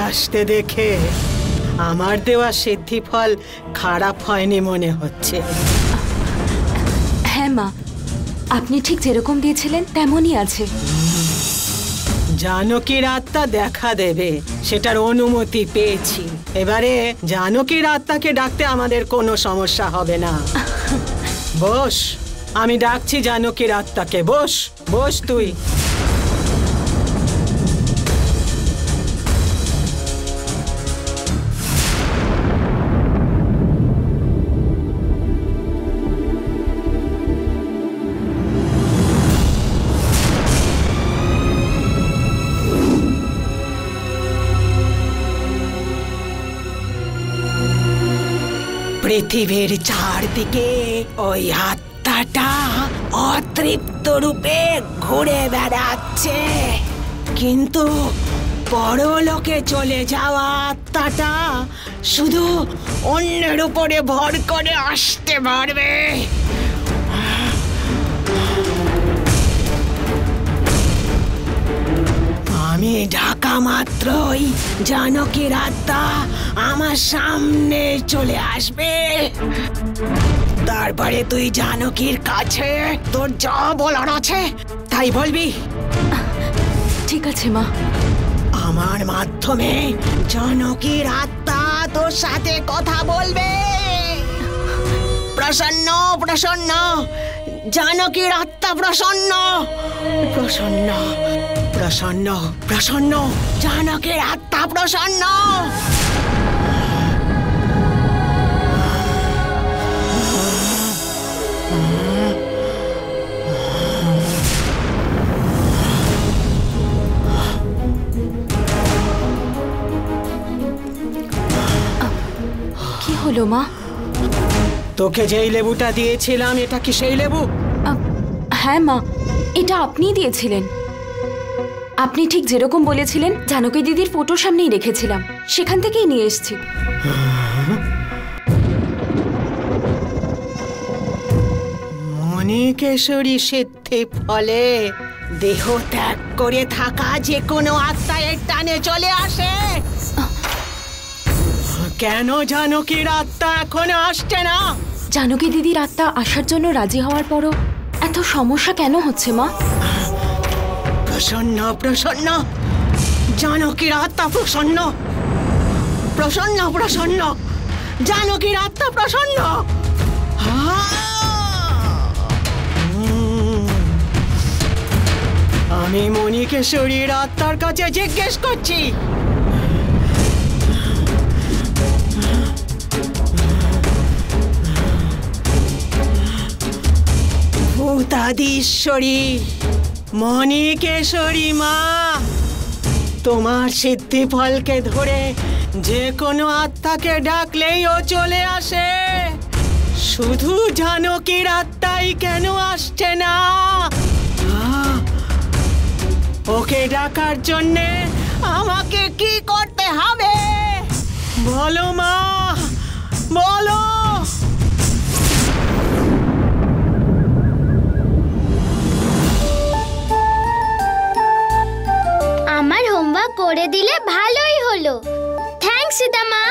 আসতে দেখে আমার দেওয়া সিদ্ধি ফল খারাপ হয়নি মনে হচ্ছে। হ্যাঁ মা, আপনি ঠিক যেরকম দিয়েছিলেন তেমনই আছে। জানকীর আত্মা দেখা দেবে সেটার অনুমতি পেয়েছি। এবারে জানকীর আত্মাকে ডাকতে আমাদের কোনো সমস্যা হবে না। বস, আমি ডাকছি জানকীর আত্মাকে। বস বস তুই। পৃথিবীর চারদিকে ওই আত্মাটা অতৃপ্ত রূপে ঘুরে বেড়াচ্ছে, কিন্তু পরলোকে চলে যাওয়া আত্মাটা শুধু অন্যের উপরে ভর করে আসতে পারবে। আমি ঢাকা মাত্রই জানকীর আত্মা আমার সামনে চলে আসবে। তারপরে তুই জানকীর কাছে তোর যা বলার আছে তাই বলবি। ঠিক আছে মা। আমার মাধ্যমে জানকীর আত্মা তোর সাথে কথা বলবে। প্রসন্ন প্রসন্ন, জানকীর আত্মা প্রসন্ন প্রসন্ন প্রসন্ন প্রসন্ন, জানকীর আত্মা প্রসন্ন। কি হলো মা? তোকে যেই লেবুটা দিয়েছিলাম এটা কি সেই লেবু? হ্যাঁ মা, এটা আপনিই দিয়েছিলেন। আপনি ঠিক যেরকম বলেছিলেন জানকী দিদির ফটোর সামনেই রেখেছিলাম, সেখান থেকেই নিয়ে এসেছি। মণিকেশরী সিদ্ধি ফলে দেহ ত্যাগ করে থাকা যে কোনো আত্মা এর টানে চলে আসে। কেন জানকীর আত্মা এখনো আসছে না? জানকী দিদির আত্মা আসার জন্য রাজি হওয়ার পরও এত সমস্যা কেন হচ্ছে মা? প্রসন্ন প্রসন্ন, জানকীর আত্মা প্রসন্ন প্রসন্ন প্রসন্ন, জানকীর আত্মা প্রসন্ন। আমি মণিকেশরীর আত্মার কাছে জিজ্ঞেস করছি, ভূতাধীশ্বরী মণিকেশরী মা, তোমার সিদ্ধি ফলকে ধরে যে কোনো আত্মাকে ডাকলেই ও চলে আসে। শুধু জানকীর আত্মাই কেন আসছে না? ওকে ডাকার জন্যে আমাকে কি করতে হবে বলো মা, বলো। আমার হোমওয়ার্ক করে দিলে ভালোই হলো। থ্যাঙ্কস সীতামা।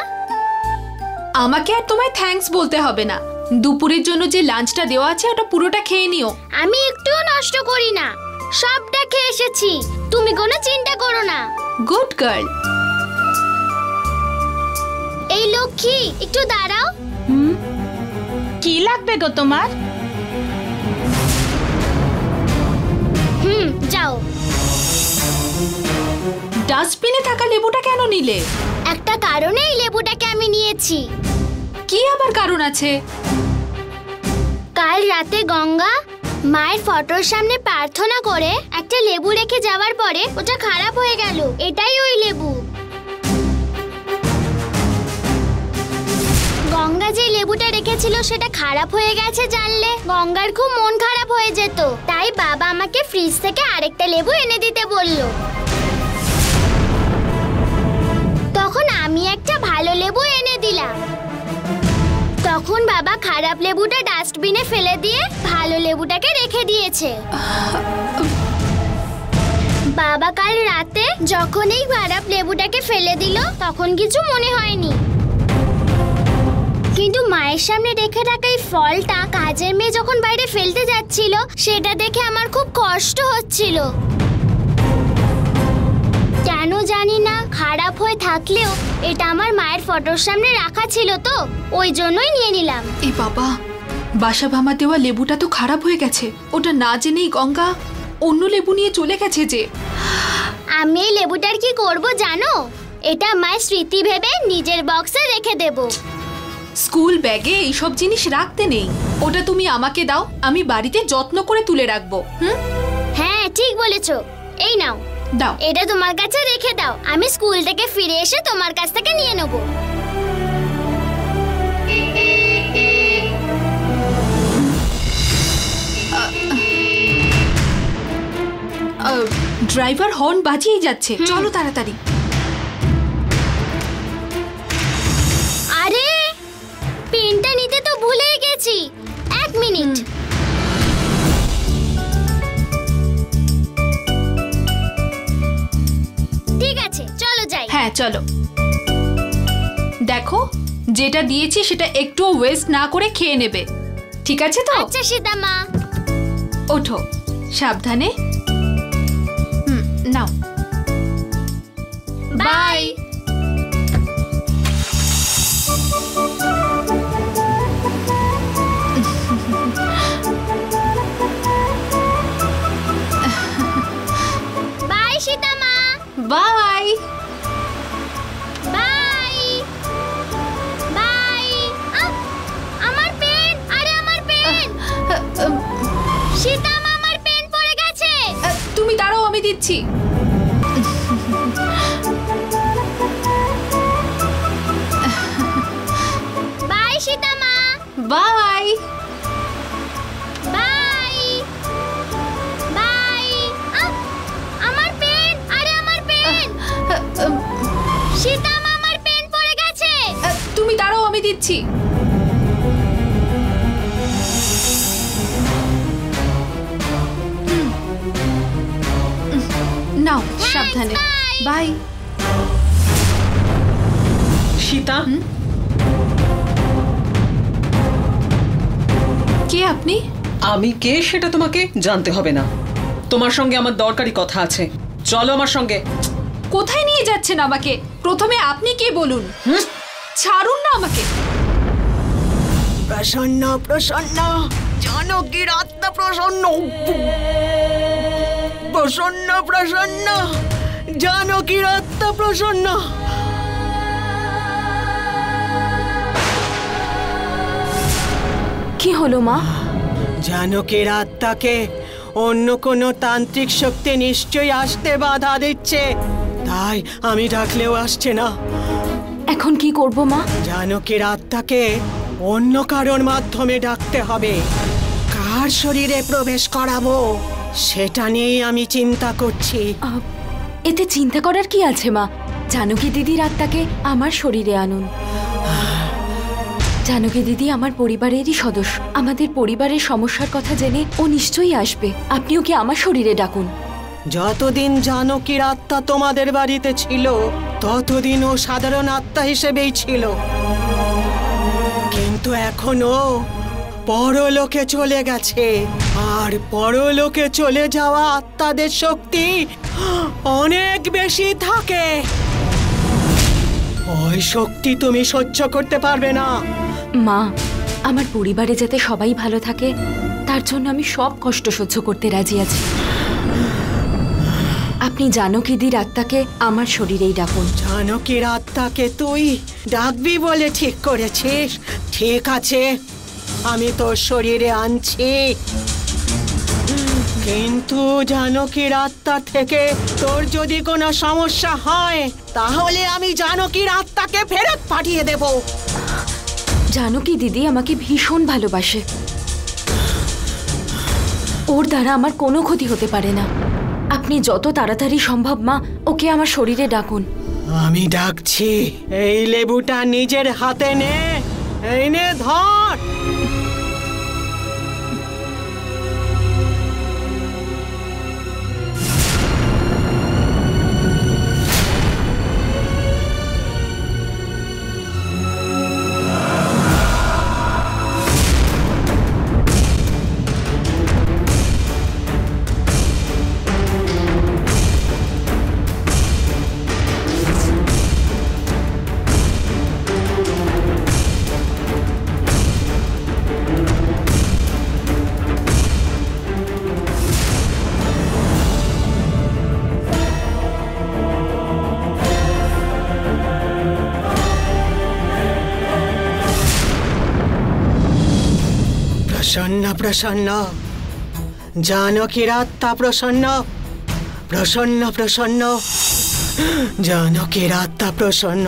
আমাকে আর তোমায় থ্যাঙ্কস বলতে হবে না। দুপুরের জন্য যে লাঞ্চটা দেওয়া আছে ওটা পুরোটা খেয়ে নিও। আমি একটুও নষ্ট করি না, সবটা খেয়ে এসেছি, তুমি কোনো চিন্তা করো না। Good girl. এই লক্ষ্মী একটু দাঁড়াও। কি লাগবে গো তোমার? যাও। ডাস্টবিনে থাকা লেবুটা কেন নিলে? একটা কারণে এই লেবুটাকে আমি নিয়েছি। কি আবার কারণ আছে? কাল রাতে গঙ্গা মায়ের ফটোর সামনে প্রার্থনা করে একটা লেবু রেখে যাওয়ার পরে ওটা খারাপ হয়ে গেল। এটাই ওই লেবু। গঙ্গা যে লেবুটা রেখেছিল সেটা খারাপ হয়ে গেছে জানলে গঙ্গার খুব মন খারাপ হয়ে যেত। তাই বাবা আমাকে ফ্রিজ থেকে আরেকটা লেবু এনে দিতে বলল। তখন আমি একটা ভালো লেবু এনে দিলাম। তখন বাবা খারাপ লেবুটা ডাস্টবিনে ফেলে দিয়ে ভালো লেবুটাকে রেখে দিয়েছে। বাবা কাল রাতে যখন এই খারাপ লেবুটাকে ফেলে দিল তখন কিছু মনে হয়নি, কিন্তু মায়ের সামনে রেখে রাখা এই ফলটা কাজের মেয়ে যখন বাইরে ফেলতে যাচ্ছিল সেটা দেখে আমার খুব কষ্ট হচ্ছিল। কেন জানি না, খারাপ হয়ে থাকলেও এটা আমার মায়ের ফটোর সামনে রাখা ছিল তো ওই জন্যই নিয়ে নিলাম। এই বাবা, বাসা ভামা দেওয়া লেবুটা তো খারাপ হয়ে গেছে। ওটা না জেনেই গঙ্গা অন্য লেবু নিয়ে চলে গেছে যে। আমি এই লেবুটার কি করব জানো? এটা মায়ের স্মৃতি ভেবে নিজের বক্সে রেখে দেব। স্কুল ব্যাগে এইসব জিনিস রাখতে নেই। ওটা তুমি আমাকে দাও, আমি বাড়িতে যত্ন করে তুলে রাখবো। হ্যাঁ ঠিক বলেছো, এই নাও দাও। এটা তোমার কাছে রেখে দাও, আমি স্কুল থেকে ফিরে এসে তোমার কাছ থেকে নিয়ে নেব। ড্রাইভার হর্ন বাজিয়েই যাচ্ছে, চলো তাড়াতাড়ি। আরে পেনটা নিতে তো ভুলেই গেছি, 1 মিনিট। ঠিক আছে চলো যাই। হ্যাঁ চলো। দেখো, যেটা দিয়েছি সেটা একটুও ওয়েস্ট না করে খেয়ে নেবে, ঠিক আছে তো? আচ্ছা সীতামা। ওঠো সাবধানে। নাও, bye. Bye Sitama. Bye bye bye. আমার পেন, আরে আমার পেন। সীতামা আমার পেন পড়ে গেছে। তুমি দাঁড়াও, আমি দিচ্ছি। Bye Sitama. Bye bye bye. আমার পেন, আরে আমার পেন। সীতামা আমার পেন পড়ে গেছে। তুমি দাঁড়াও, আমি দিচ্ছি। নাও সাবধানে। বাই। সীতা, কে আপনি? আমি কে সেটা তোমাকে জানতে হবে না। তোমার সঙ্গে আমার দরকারি কথা আছে, চলো আমার সঙ্গে। কোথায় নিয়ে যাচ্ছেন আমাকে? প্রথমে আপনি কে বলুন। ছাড়ুন না আমাকে। প্রসন্ন প্রসন্ন, জানকীর আত্মা প্রসন্ন। প্রসন্ন প্রসন্ন, জানকীর আত্মা প্রসন্ন। কি হলো মা? জানকীর আত্মাকে অন্য কোনো তান্ত্রিক শক্তি নিশ্চয়ই আসতে বাধা দিচ্ছে, তাই আমি ডাকলেও আসছে না। এখন কি করব মা? জানকীর আত্মাকে অন্য কারোর মাধ্যমে ডাকতে হবে। কার শরীরে প্রবেশ করাবো সেটা নিয়েই আমি চিন্তা করছি। এতে চিন্তা করার কি আছে মা? জানকী দিদির আত্মাকে আমার শরীরে আনুন। জানকী দিদি আমার পরিবারেরই সদস্য। আমাদের পরিবারের সমস্যার কথা জেনে ও নিশ্চয়ই আসবে। আপনি ওকে আমার শরীরে ডাকুন। যতদিন জানকীর আত্মা তোমাদের বাড়িতে ছিল ততদিন ও সাধারণ আত্মা হিসেবেই ছিল, কিন্তু এখনো পরলোকে চলে গেছে। আর পরলোকে চলে যাওয়া আত্মাদের শক্তি অনেক বেশি থাকে। ওই শক্তি তুমি সহ্য করতে পারবে না। মা, আমার পরিবারে যাতে সবাই ভালো থাকে তার জন্য আমি সব কষ্ট সহ্য করতে রাজি আছি। আপনি জানকীদির আত্মাকে আমার শরীরেই ডাকুন। জানকীর আত্মাকে তুই ডাকবি বলে ঠিক করেছিস, ঠিক আছে, আমি তোর শরীরে আনছি। কিন্তু জানকীর আত্মা থেকে তোর যদি কোনো সমস্যা হয় তাহলে আমি জানকীর আত্মাকে ফেরত পাঠিয়ে দেব। জানকী দিদি আমাকে ভীষণ ভালোবাসে। ওর দ্বারা আমার কোনো ক্ষতি হতে পারে না। আপনি যত তাড়াতাড়ি সম্ভব মা ওকে আমার শরীরে ডাকুন। আমি ডাকছি। এই লেবুটা নিজের হাতে নে, এই নে ধর। প্রসন্ন প্রসন্ন, জানকীর আত্মা প্রসন্ন, প্রসন্ন প্রসন্ন, জানকীর আত্মা প্রসন্ন।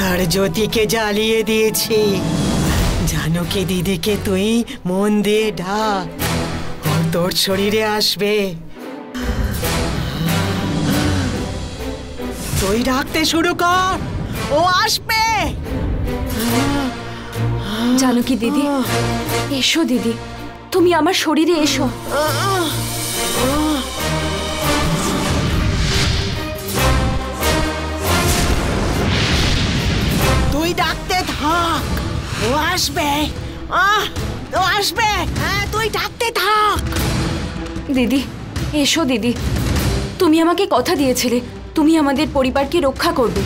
আর জ্যোতিকে জ্বালিয়ে দিয়েছি। জানকী দিদিকে তুই মন দিয়ে ডাক, ও তোর শরীরে আসবে। তুই ডাকতে শুরু কর, ও আসবে। জানকী দিদি, এসো দিদি, তুমি আমার শরীরে এসো। তুই ডাকতে থাক, ও আসবে। ও আসবে। হ্যাঁ, তুই ডাকতে থাক। দিদি, এসো দিদি, তুমি আমাকে কথা দিয়েছিলে তুমি আমাদের পরিবারকে রক্ষা করবে।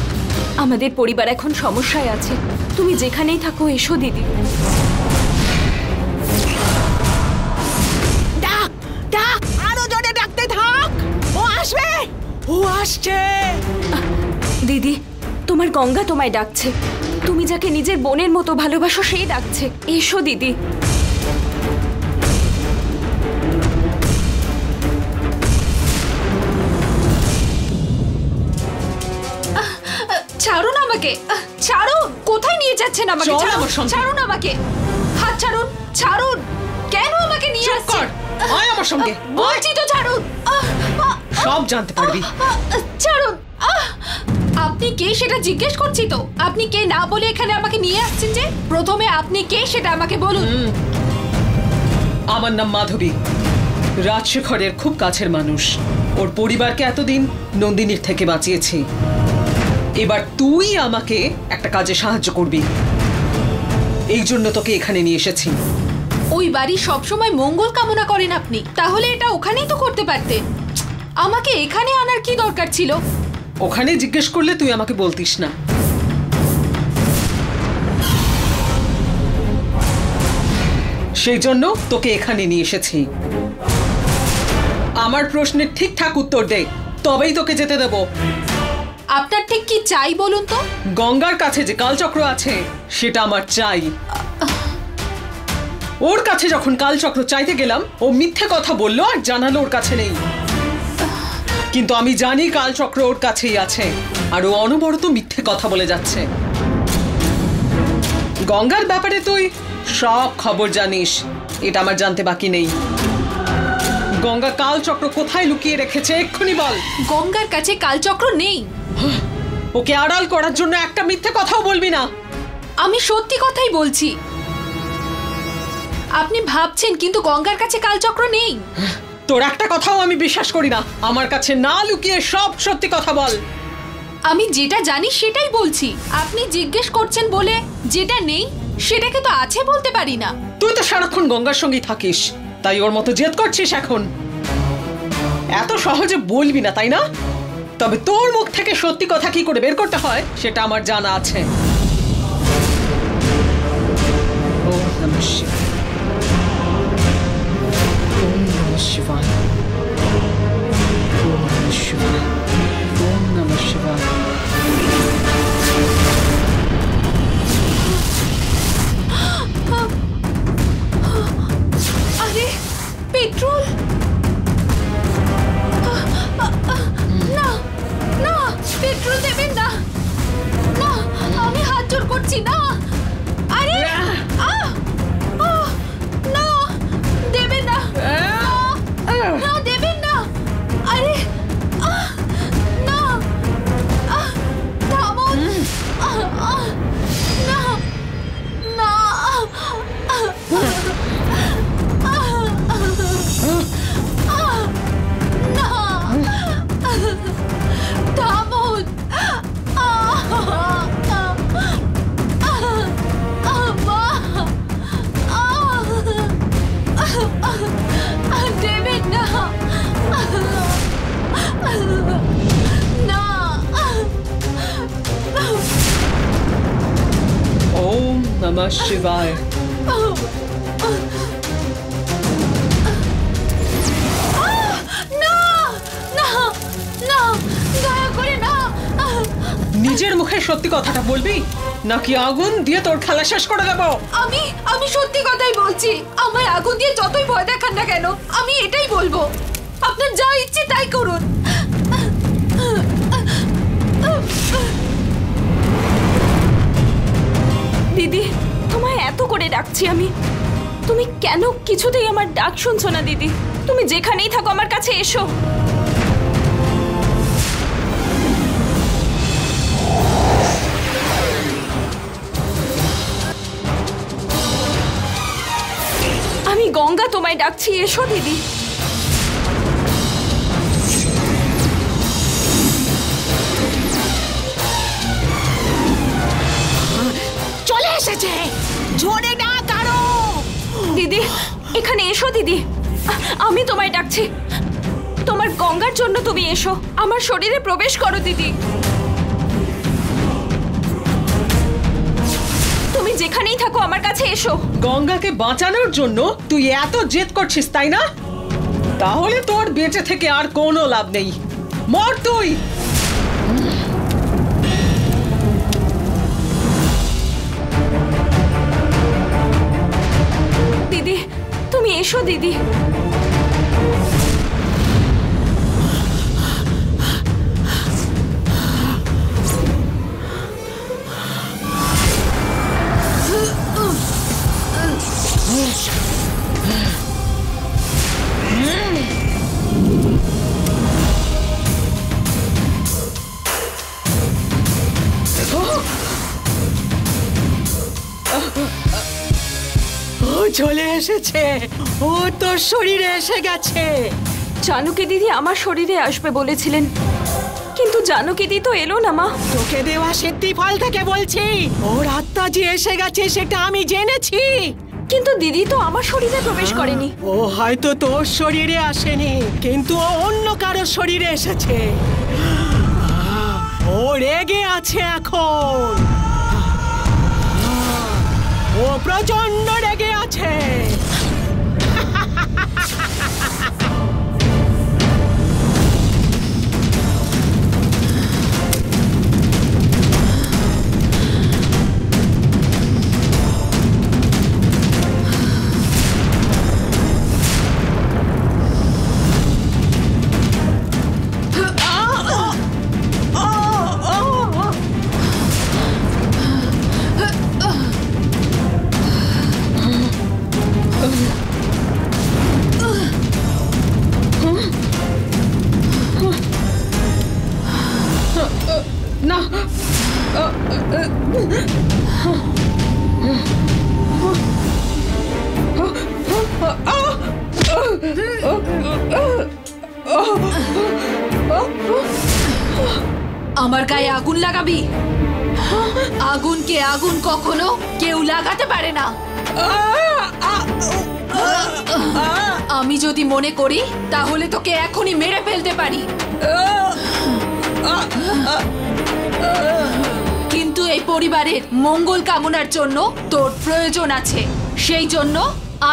আমাদের পরিবার এখন সমস্যায় আছে, তুমি যেখানেই থাকো এসো দিদি। ডাক ডাক, আরো জোরে ডাকতে থাক, ও আসবে। ও আসছে। দিদি, তোমার গঙ্গা তোমায় ডাকছে। তুমি যাকে নিজের বোনের মতো ভালোবাসো সেই ডাকছে, এসো দিদি। ছাড়ুন আমাকে, ছাড়ুন। কোথায় নিয়ে যাচ্ছেন আমাকে? ছাড়ুন আমাকে, হাত ছাড়ুন, ছাড়ুন। কেন আমাকে নিয়ে আসছেন? আয় আমার সঙ্গে, বলছি তো ছাড়ুন। সব জানতে পারবি। ছাড়ুন। আপনি কে সেটা জিজ্ঞেস করছি তো। আপনি কে না বলে এখানে আমাকে নিয়ে আসছেন যে? প্রথমে আপনি কে সেটা আমাকে বলুন। আমার নাম মাধবী, রাজশেখরের খুব কাছের মানুষ। ওর পরিবারকে এতদিন নন্দিনীর থেকে বাঁচিয়েছি। এবার তুই আমাকে একটা কাজে সাহায্য করবি, এই জন্য তোকে এখানে নিয়ে এসেছি। ওই বাড়ি সবসময় মঙ্গল কামনা করেন আপনি, তাহলে এটা ওখানেই তো করতে পারতেন। আমাকে এখানে আনার কি দরকার ছিল? ওখানে জিজ্ঞেস করলে তুই আমাকে বলতিস না। সেই জন্য তোকে এখানে নিয়ে এসেছি। আমার প্রশ্নের ঠিকঠাক উত্তর দে, তবেই তোকে যেতে দেব। আপনার ঠিক কি চাই বলুন তো? গঙ্গার কাছে যে কালচক্র আছে সেটা আমার চাই। ওর কাছে যখন কালচক্র চাইতে গেলাম, ও মিথ্যে কথা বললো আর জানালো ওর কাছে নেই। কিন্তু আমি জানি কালচক্র ওর কাছেই আছে, আর ও অনবরত মিথ্যে কথা বলে যাচ্ছে। গঙ্গার ব্যাপারে তুই সব খবর জানিস, এটা আমার জানতে বাকি নেই। গঙ্গা কালচক্র কোথায় লুকিয়ে রেখেছে এক্ষুনি বল। গঙ্গার কাছে কালচক্র নেই। ওকে আড়াল করার জন্য একটা মিথ্যে কথাও বলবি না। আমি সত্যি কথাই বলছি। আপনি ভাবছেন কিন্তু গঙ্গার কাছে কালচক্র নেই। তোর একটা কথাও আমি বিশ্বাস করি না। আমার কাছে না লুকিয়ে সব সত্যি কথা বল। আমি যেটা জানি সেটাই বলছি। আপনি জিজ্ঞেস করছেন বলে যেটা নেই সেটাকে তো আছে বলতে পারি না। তুই তো সারাক্ষণ গঙ্গার সঙ্গেই থাকিস, তাই ওর মতো জেদ করছিস এখন। এত সহজে বলবি না, তাই না? তবে তোর মুখ থেকে সত্যি কথা কি করে বের করতে হয় সেটা আমার জানা আছে। ওম নমঃ শিবায়, ওম নমঃ শিবায়, ওম নমঃ শিবায়, ওম নমঃ শিবায়। আরে পেট্রোল! না না, পেট্রোল দেবেন না। না, আমি নমঃ শিবায়। না না না, দয়া করে না। নিজের মুখে সত্যি কথাটা বলবি নাকি আগুন দিয়ে তোর খেলা শেষ করে দেবো? আমি সত্যি কথাই বলছি। আমায় আগুন দিয়ে যতই ভয় দেখান না কেন, আমি এটাই বলবো। আপনার যা ইচ্ছে তাই করুন। দিদি, তোমায় এত করে ডাকছি আমি, তুমি কেন কিছুতেই আমার ডাক শুনছো না? দিদি, তুমি যেখানেই থাকো আমার কাছে এসো। আমি গঙ্গা তোমায় ডাকছি, এসো দিদি। চলে এসেছে, জোরে ডাক আরো। দিদি এখানে এসো দিদি, আমি তোমায় ডাকছি। তোমার গঙ্গার জন্য তুমি এসো, আমার শরীরে প্রবেশ করো দিদি। তুমি যেখানেই থাকো আমার কাছে এসো। গঙ্গাকে বাঁচানোর জন্য তুই এত জেদ করছিস তাই না? তাহলে তোর বেঁচে থেকে আর কোনো লাভ নেই, মর তুই। দিদি তুমি এসো দিদি। ও চলে এসেছে, ও তোর শরীরে এসে গেছে। জানকী দিদি আমার শরীরে আসবে বলেছিলেন, কিন্তু জানকী দিদি তো এলো না মা। তোকে দেওয়া সিদ্ধি ফল থেকে বলছি, ওর আত্মা যে এসে গেছে সেটা আমি জেনেছি। কিন্তু দিদি তো আমার শরীরে প্রবেশ করেনি। ও হয়তো তোর শরীরে আসেনি, কিন্তু ও অন্য কারোর শরীরে এসেছে। ও রেগে আছে এখন, ও প্রচন্ড রেগে আছে। না, আমার গায়ে আগুন লাগাবি? আগুনকে আগুন কখনো কেউ লাগাতে পারে না। আমি যদি মনে করি তাহলে তোকে এখনই মেরে ফেলতে পারি, কিন্তু এই পরিবারের মঙ্গল কামনার জন্য তোর প্রয়োজন আছে, সেই জন্য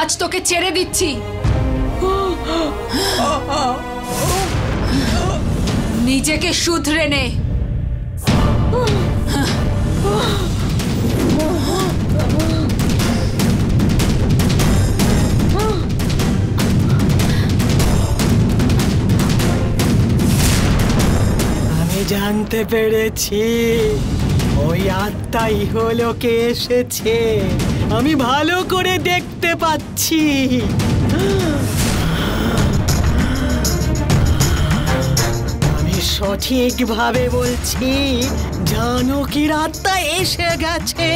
আজ তোকে ছেড়ে দিচ্ছি। নিজেকে শুধরে নে। আমি জানতে পেরেছি ওই আত্মাই হলো কে এসেছে, আমি ভালো করে দেখতে পাচ্ছি। আমি সঠিকভাবে বলছি, জানকীর আত্মা এসে গেছে।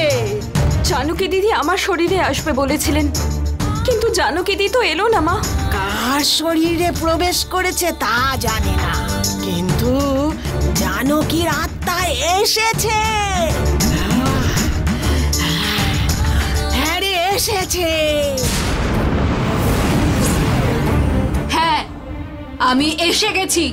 জানকী দিদি আমার শরীরে আসবে বলেছিলেন, কিন্তু জানকী দিদি তো এলো না মা। কার শরীরে প্রবেশ করেছে তা জানি না, কিন্তু জানকীর আত্মা এসেছে। হ্যাঁ রে, এসেছে। হ্যাঁ, আমি এসে গেছি।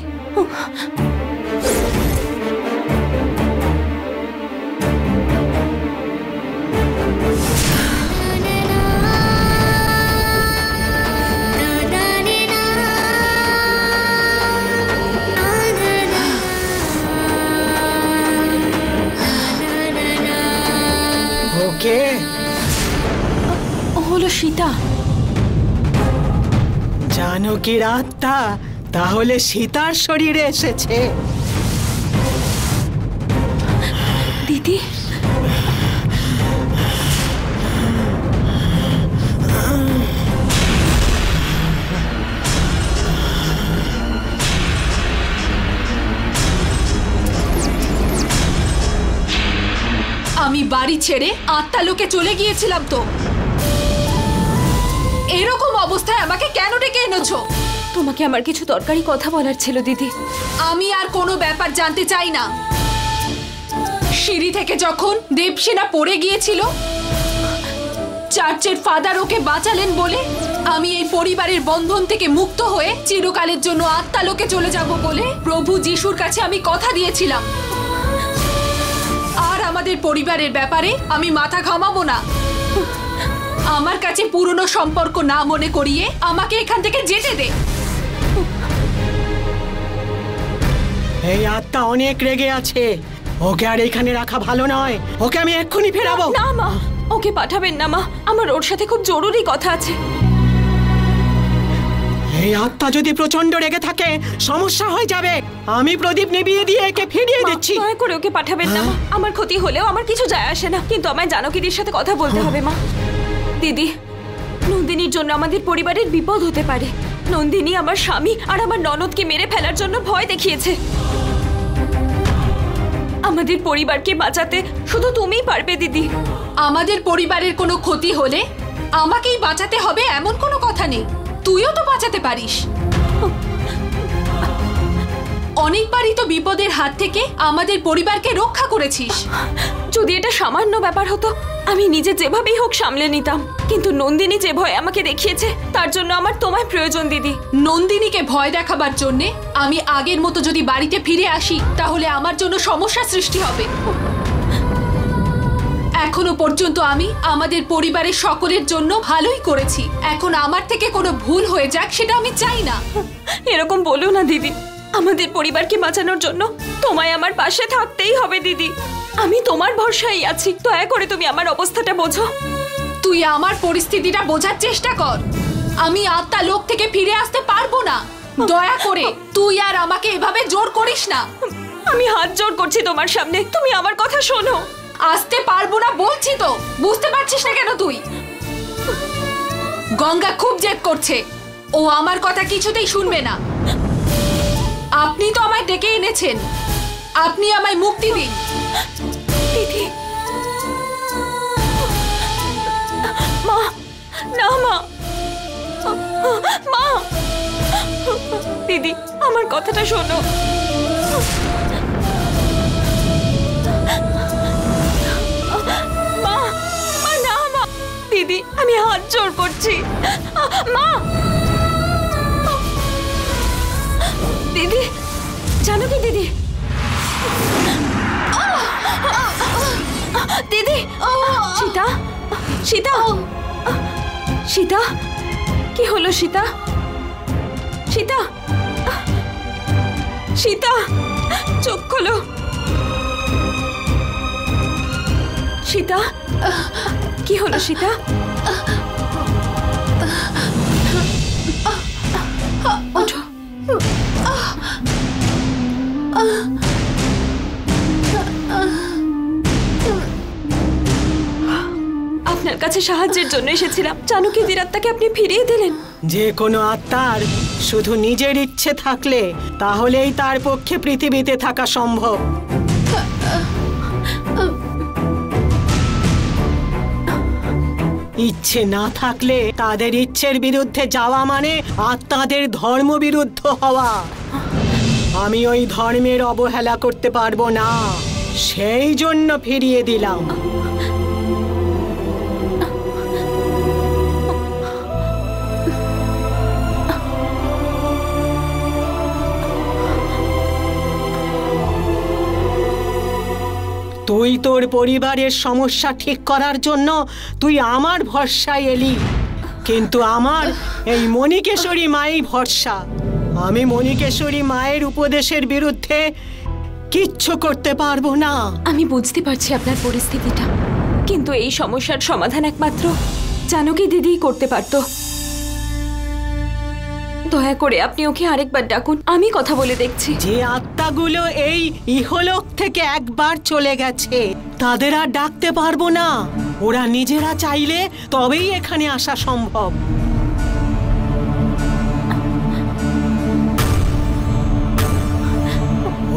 জানকীর আত্মা তাহলে সীতার শরীরে এসেছে। দিদি, আমি বাড়ি ছেড়ে আত্মালোকে চলে গিয়েছিলাম তো এরকম অবস্থায় আমাকে কেন ডেকে এনেছো? তোমাকে আমার কিছু দরকারি কথা বলার ছিল দিদি। আমি আর কোনো ব্যাপার জানতে চাই না। সিঁড়ি থেকে যখন দেবসেনা পড়ে গিয়েছিল, চার্চের ফাদার ওকে বাঁচালেন বলে আমি এই পরিবারের বন্ধন থেকে মুক্ত হয়ে চিরকালের জন্য আত্মালোকে চলে যাব বলে প্রভু যিশুর কাছে আমি কথা দিয়েছিলাম। আর আমাদের পরিবারের ব্যাপারে আমি মাথা ঘামাবো না। আমার কাছে পুরনো সম্পর্ক না মনে করিয়ে আমাকে এখান থেকে যেতে দে। এই আত্মা অনেক রেগে আছে, ওকে আর এখানে রাখা ভালো নয়। ওকে আমি এক্ষুনি ফেরাবো। না মা, ওকে পাঠাবেন না মা, আমার ওর সাথে খুব জরুরি কথা আছে। এই আত্মা যদি প্রচন্ড রেগে থাকে সমস্যা হয়ে যাবে। আমি প্রদীপ নিভিয়ে দিয়ে একে ফিরিয়ে দিচ্ছি। দয়া করে ওকে পাঠাবেন না মা, আমার ক্ষতি হলেও আমার কিছু যায় আসে না, কিন্তু আমায় জানকীদির সাথে কথা বলতে হবে মা। দিদি, নন্দিনীর জন্য আমাদের পরিবারের বিপদ হতে পারে। নন্দিনী আমার স্বামী আর আমার ননদকে মেরে ফেলার জন্য ভয় দেখিয়েছে। আমাদের পরিবারকে বাঁচাতে শুধু তুমিই পারবে দিদি। আমাদের পরিবারের কোনো ক্ষতি হলে আমাকেই বাঁচাতে হবে এমন কোনো কথা নেই। তুইও তো বাঁচাতে পারিস। অনেকবারই তো বিপদের হাত থেকে আমাদের পরিবারকে রক্ষা করেছিস। যদি এটা সামান্য ব্যাপার হতো আমি নিজে যেভাবেই হোক সামলে নিতাম, কিন্তু নন্দিনী যে ভয় আমাকে দেখিয়েছে তার জন্য আমার তোমায় প্রয়োজন দিদি। নন্দিনীকে ভয় দেখাবার জন্যে আমি আগের মতো যদি বাড়িতে ফিরে আসি তাহলে আমার জন্য সমস্যা সৃষ্টি হবে। এখনো পর্যন্ত আমি আমাদের পরিবারের সকলের জন্য ভালোই করেছি। এখন আমার থেকে কোনো ভুল হয়ে যাক সেটা আমি চাই না। এরকম বলো না দিদি, আমাদের পরিবারকে বাঁচানোর জন্য তোমায় আমার পাশে থাকতেই হবে দিদি। আমি তোমার ভরসায় আছি, দয়া করে তুমি আমার অবস্থাটা বোঝো। তুই আমার পরিস্থিতিটা বোঝার চেষ্টা কর। আমি আত্মা লোক থেকে ফিরে আসতে পারবো না। দয়া করে তুই আর আমাকে এভাবে জোর করিস না। আমি হাত জোড় করছি তোমার সামনে, তুমি আমার কথা শোনো। আসতে পারবো না বলছি তো, বুঝতে পারছিস না কেন তুই? গঙ্গা খুব জেদ করছে, ও আমার কথা কিছুতেই শুনবে না। আপনি তো আমায় ডেকে এনেছেন, আপনি আমায় মুক্তি দিন। দিদি, মা, না মা, মা, দিদি আমার কথাটা শোনো। মা, মা, না মা, দিদি আমি হাত জোড় করছি। মা, দিদি, জানো কি দিদি, দিদি, সীতা, সীতা, সীতা, কি হলো সীতা? সীতা, সীতা, চোখ খোলো। সীতা, কি হলো সীতা? ওঠো। আপনার কাছে সাহায্যের জন্য এসেছিলাম, জানকীদির আত্মাকে আপনি ফিরিয়ে দিলেন। যে কোনো আত্মার শুধু নিজের ইচ্ছে থাকলে তাহলেই তার পক্ষে পৃথিবীতে থাকা সম্ভব। ইচ্ছে না থাকলে তাদের ইচ্ছের বিরুদ্ধে যাওয়া মানে আত্মাদের ধর্ম বিরুদ্ধ হওয়া। আমি ওই ধর্মের অবহেলা করতে পারবো না, সেই জন্য ফিরিয়ে দিলাম। তুই তোর পরিবারের সমস্যা ঠিক করার জন্য তুই আমার ভরসায় এলি, কিন্তু আমার এই মণিকেশ্বরী মাই ভরসা। আমি মণিকেশ্বরী মায়ের উপদেশের বিরুদ্ধে কিচ্ছু করতে পারবো না। আমি বুঝতে পারছি আপনার পরিস্থিতিটা, কিন্তু এই সমস্যার সমাধান একমাত্র জানকী দিদিই করতে পারতো। দয়া করে আপনি ওকে আরেকবার ডাকুন, আমি কথা বলে দেখছি। যে আত্মাগুলো এই ইহলোক থেকে একবার চলে গেছে তাদের আর ডাকতে পারবো না। ওরা নিজেরা চাইলে তবেই এখানে আসা সম্ভব।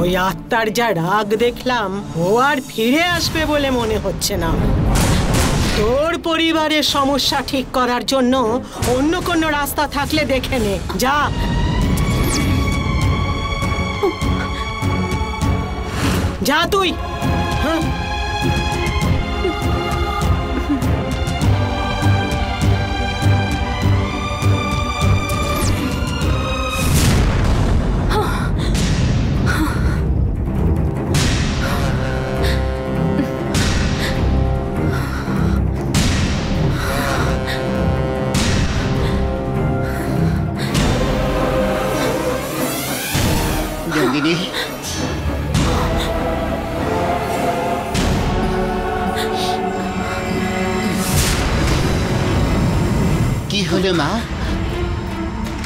ওই আত্মার যা রাগ দেখলাম, ও আর ফিরে আসবে বলে মনে হচ্ছে না। তোর পরিবারের সমস্যা ঠিক করার জন্য অন্য কোনো রাস্তা থাকলে দেখে নে, যা। যা তুই। হ্যাঁ, নন্দিনী, কি হলো মা?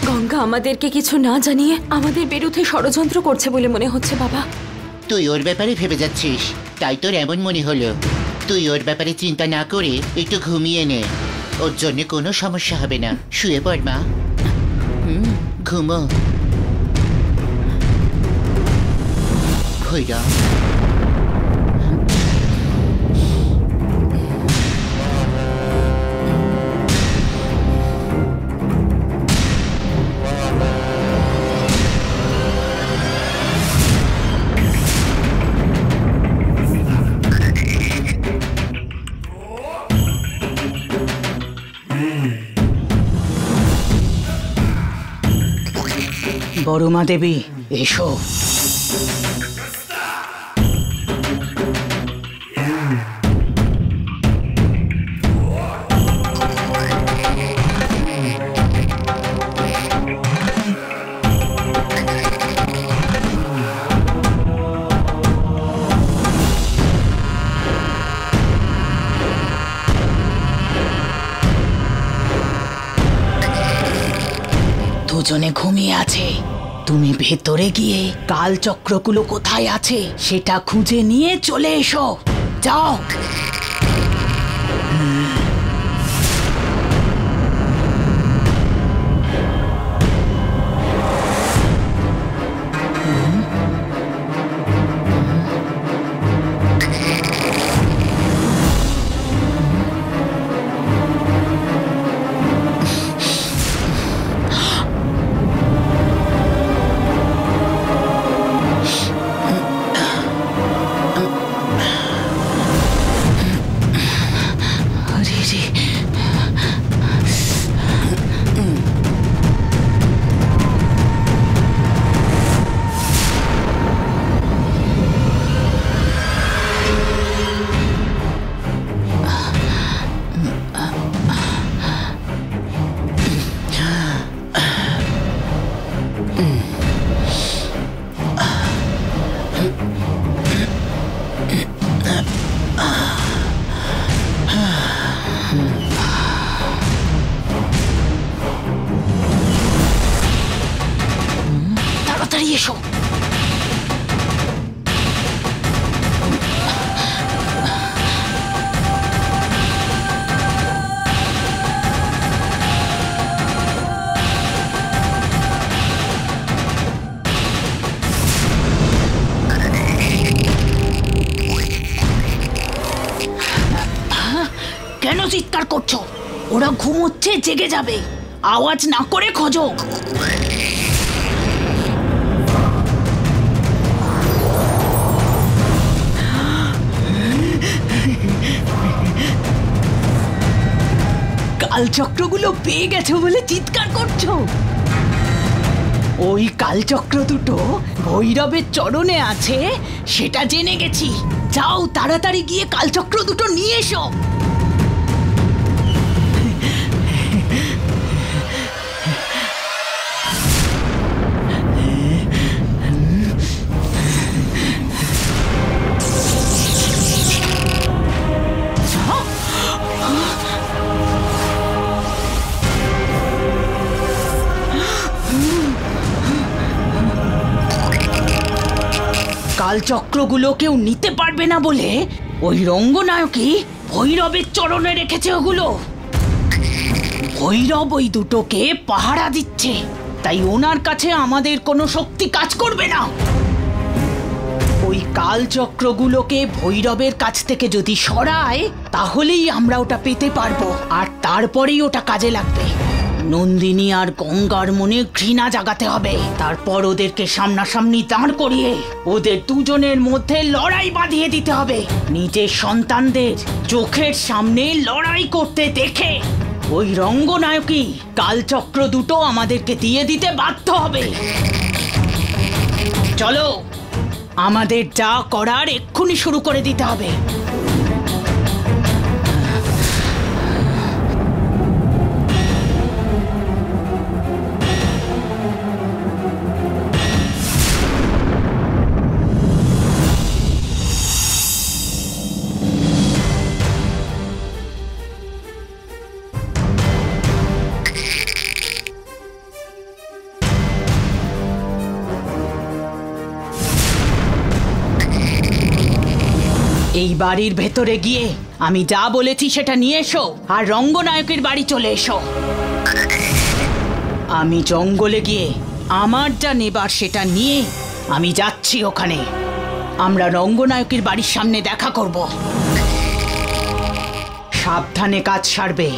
গঙ্গা আমাদেরকে কিছু না জানিয়ে আমাদের বিরুদ্ধে ষড়যন্ত্র করছে বলে মনে হচ্ছে বাবা। তুই ওর ব্যাপারে ভেবে যাচ্ছিস, তাই তোর এমন মনে হলো। তুই ওর ব্যাপারে চিন্তা না করে একটু ঘুমিয়ে নে, ওর জন্য কোনো সমস্যা হবে না। শুয়ে পড় মা, ঘুমো। ভৈরব, বড়মা দেবী, এসো। দুজনে ঘুমিয়ে আছে। তুমি ভেতরে গিয়ে কালচক্রগুলো কোথায় আছে সেটা খুঁজে নিয়ে চলে এসো, যাও। তাড়াতাড়ি এসো। কেন চিৎকার করছো? ওরা ঘুমোচ্ছে, জেগে যাবে। আওয়াজ না করে খোঁজো। কালচক্রগুলো পেয়ে গেছো বলে চিৎকার করছো? ওই কালচক্র দুটো ভৈরবের চরণে আছে সেটা জেনে গেছি। যাও, তাড়াতাড়ি গিয়ে কালচক্র দুটো নিয়ে এসো। কালচক্রগুলো কেউ নিতে পারবে না বলে ওই রঙ্গনায়কই ভৈরবের চরণে রেখেছে ওগুলো। ভৈরব ওই দুটোকে পাহারা দিচ্ছে, তাই ওনার কাছে আমাদের কোনো শক্তি কাজ করবে না। ওই কালচক্রগুলোকে ভৈরবের কাছ থেকে যদি সরায় তাহলেই আমরা ওটা পেতে পারবো, আর তারপরেই ওটা কাজে লাগবে। নন্দিনী আর গঙ্গার মনে ঘৃণা জাগাতে হবে, তারপর ওদেরকে সামনাসামনি দাঁড় করিয়ে ওদের দুজনের মধ্যে লড়াই বাঁধিয়ে দিতে হবে। নিজের সন্তানদের চোখের সামনে লড়াই করতে দেখে ওই রঙ্গনায়কই কালচক্র দুটো আমাদেরকে দিয়ে দিতে বাধ্য হবে। চলো, আমাদের যা করার এক্ষুনি শুরু করে দিতে হবে। এই বাড়ির ভেতরে গিয়ে আমি যা বলেছি সেটা নিয়ে এসো, আর রঙ্গনায়কের বাড়ি চলে এসো। আমি জঙ্গলে গিয়ে আমার যা নেবার সেটা নিয়ে আমি যাচ্ছি ওখানে। আমরা রঙ্গনায়কের বাড়ির সামনে দেখা করব। সাবধানে কাজ সারবে।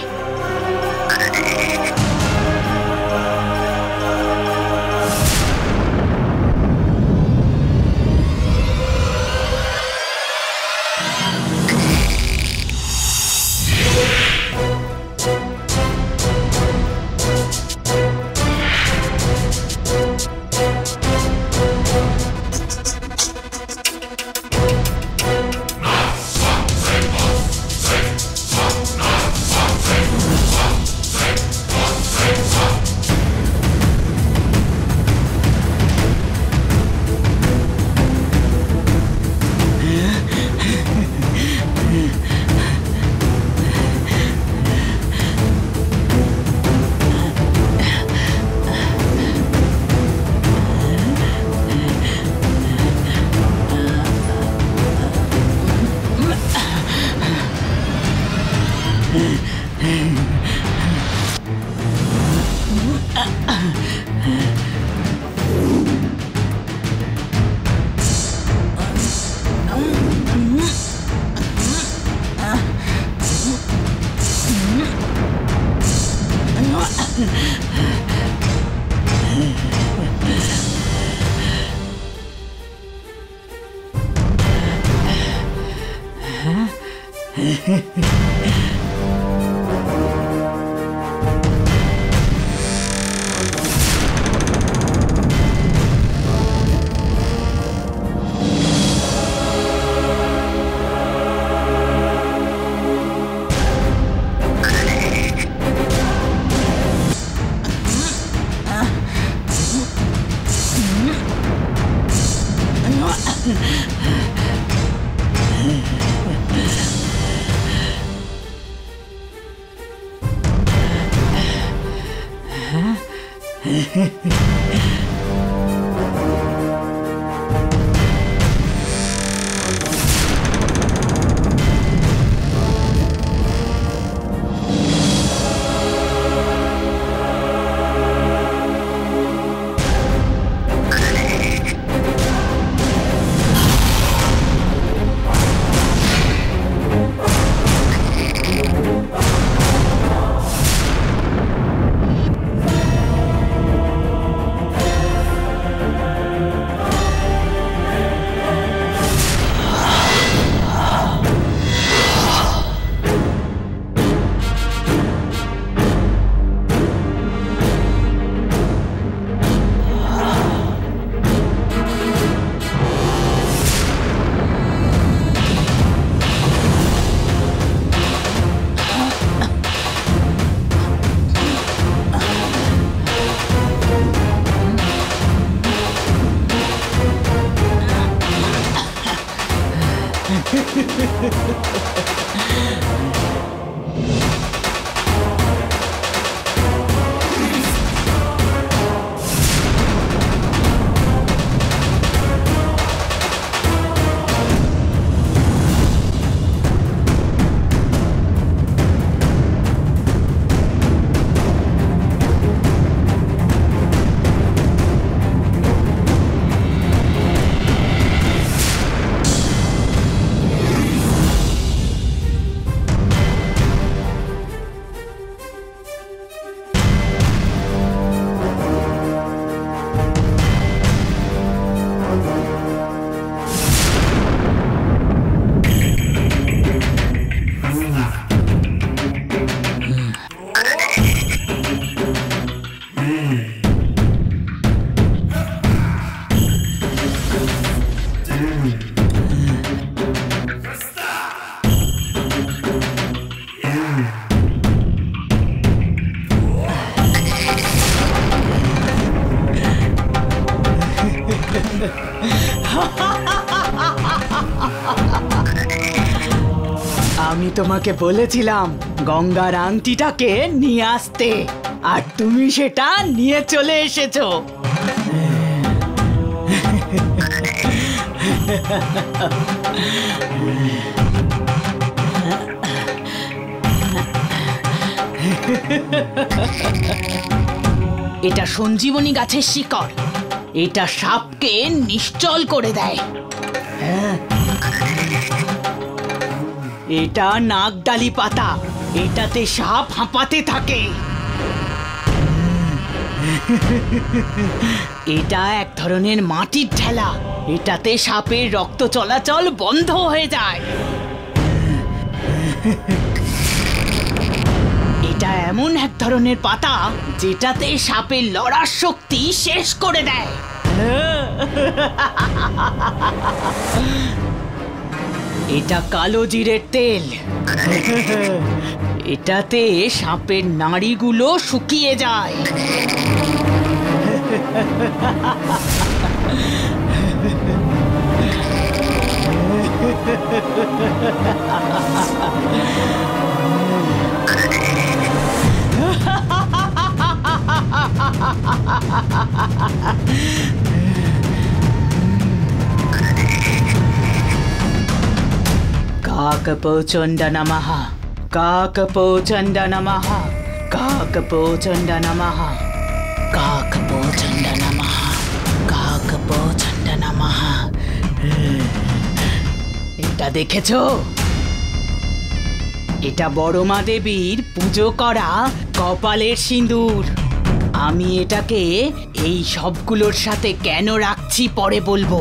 আমি তোমাকে বলেছিলাম গঙ্গার আংটিটাকে নিয়ে আসতে, আর তুমি সেটা নিয়ে চলে এসেছো। এটা সঞ্জীবনী গাছের শিকড়। এটা সাপকে নিশ্চল করে দেয়। এটা নাগডালি পাতা। এটাতে সাপ হাঁপাতে থাকে। এটা এক ধরনের মাটির ঠেলা। এটাতে সাপের রক্ত চলাচল বন্ধ হয়ে যায়। এটা এমন এক ধরনের পাতা যেটাতে সাপের লড়ার শক্তি শেষ করে দেয়। এটা কালো জিরের তেল। এটাতে সাপের নাড়িগুলো শুকিয়ে যায়। কাকপৌচণ্ড নমঃ, কাকপৌচণ্ড নমঃ, কাকপৌচণ্ড নমঃ, কাকপৌচণ্ড নমঃ, কাকপৌচণ্ড নমঃ। এটা দেখেছো? এটা বড় মা দেবীর পুজো করা কপালের সিঁদুর। আমি এটাকে এই সবগুলোর সাথে কেন রাখছি পরে বলবো।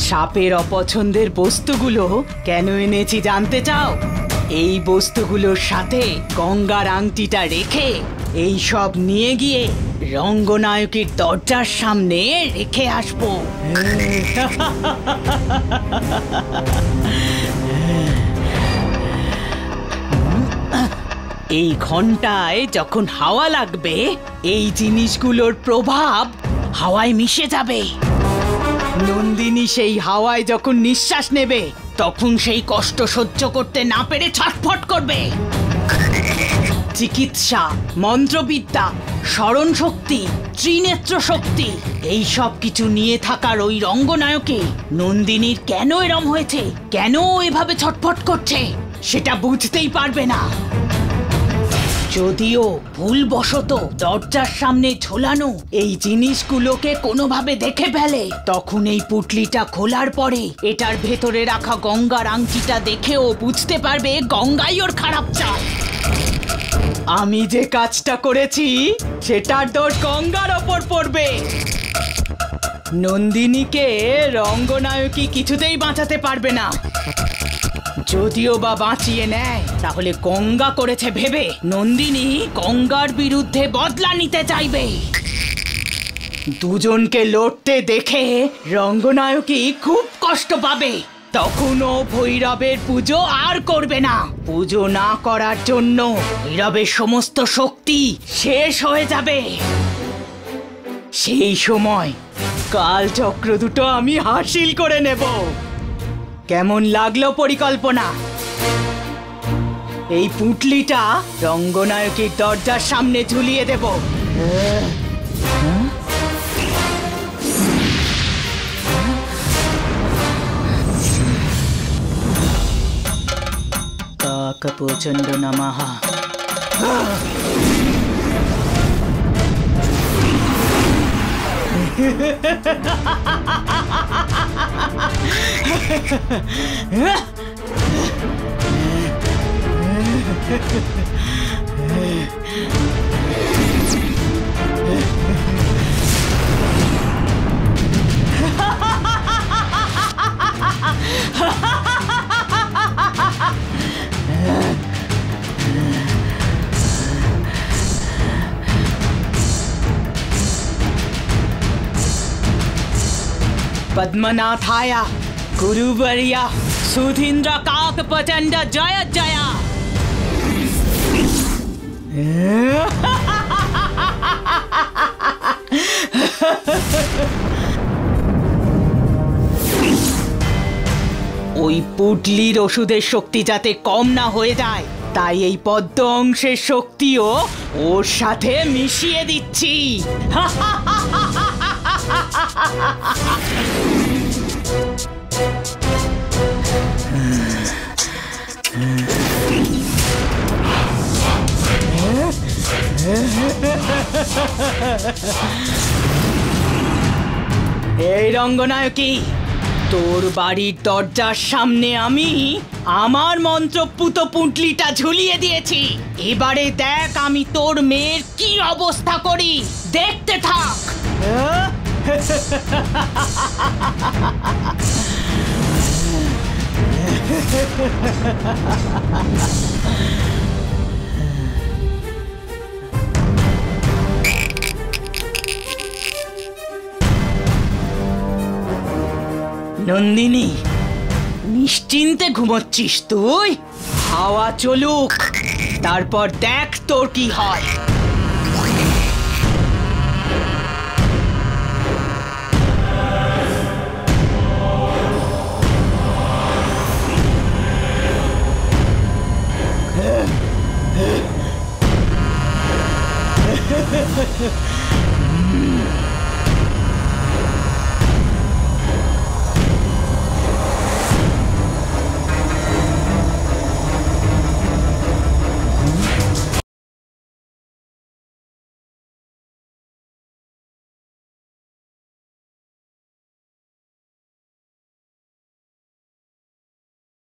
সাপের অপছন্দের বস্তুগুলো কেন এনেছি জানতে চাও? এই বস্তুগুলোর সাথে গঙ্গার আংটিটা রেখে এই সব নিয়ে গিয়ে রঙ্গনায়কের দরজার সামনে রেখে আসবো। এই ঘন্টায় যখন হাওয়া লাগবে এই জিনিসগুলোর প্রভাব হাওয়ায় মিশে যাবে। নন্দিনী সেই হাওয়ায় যখন নিঃশ্বাস নেবে তখন সেই কষ্ট সহ্য করতে না পেরে ছটফট করবে। চিকিৎসা, মন্ত্রবিদ্যা, স্মরণ শক্তি, ত্রিনেত্র শক্তি, এই সব কিছু নিয়ে থাকার ওই রঙ্গনায়কে নন্দিনীর কেন এরম হয়েছে, কেন এভাবে ছটফট করছে সেটা বুঝতেই পারবে না। যদিও ভুলবশত দরজার সামনে ঝোলানো এই জিনিসগুলোকে কোনোভাবে দেখে ফেলে, তখন এই পুটলিটা খোলার পরে এটার ভেতরে রাখা গঙ্গার আংটিটা দেখেও বুঝতে পারবে গঙ্গাই ওর খারাপ চাল। আমি যে কাজটা করেছি সেটার দোষ গঙ্গার ওপর পড়বে। নন্দিনীকে রঙ্গনায়কী কিছুতেই বাঁচাতে পারবে না। যদিও বা বাঁচিয়ে নেয় তাহলে গঙ্গা করেছে ভেবে নন্দিনী গঙ্গার বিরুদ্ধে বদলা নিতে চাইবে। দুজনকে লড়তে দেখে রঙ্গনায়কী খুব কষ্ট পাবে। তখনও ভৈরবের পুজো আর করবে না। পুজো না করার জন্য ভৈরবের সমস্ত শক্তি শেষ হয়ে যাবে। সেই সময় কালচক্র দুটো আমি হাসিল করে নেব। কেমন লাগলো পরিকল্পনা? এই পুটলিটা রঙ্গনায়কের দরজার সামনে ঝুলিয়ে দেব। কাকপৌচণ্ড নমঃ। पद्मनाथाय गुरुवर्य सुधीन्द्र काकपचण्ड जय जय। ওই পুটলির ওষুধের শক্তি যাতে কম না হয়ে যায়, তাই এই পদ্ম অংশের শক্তিও ওর সাথে মিশিয়ে দিচ্ছি। এই রঙ্গনায়কী, তোর বাড়ির দরজার সামনে আমি আমার মন্ত্রপুত পুঁটলিটা ঝুলিয়ে দিয়েছি। এবারে দেখ আমি তোর মেয়ের কি অবস্থা করি, দেখতে থাক। নন্দিনী, নিশ্চিন্তে ঘুমোচ্ছিস তুই? হাওয়া চলুক, তারপর দেখ তোর কি হয়।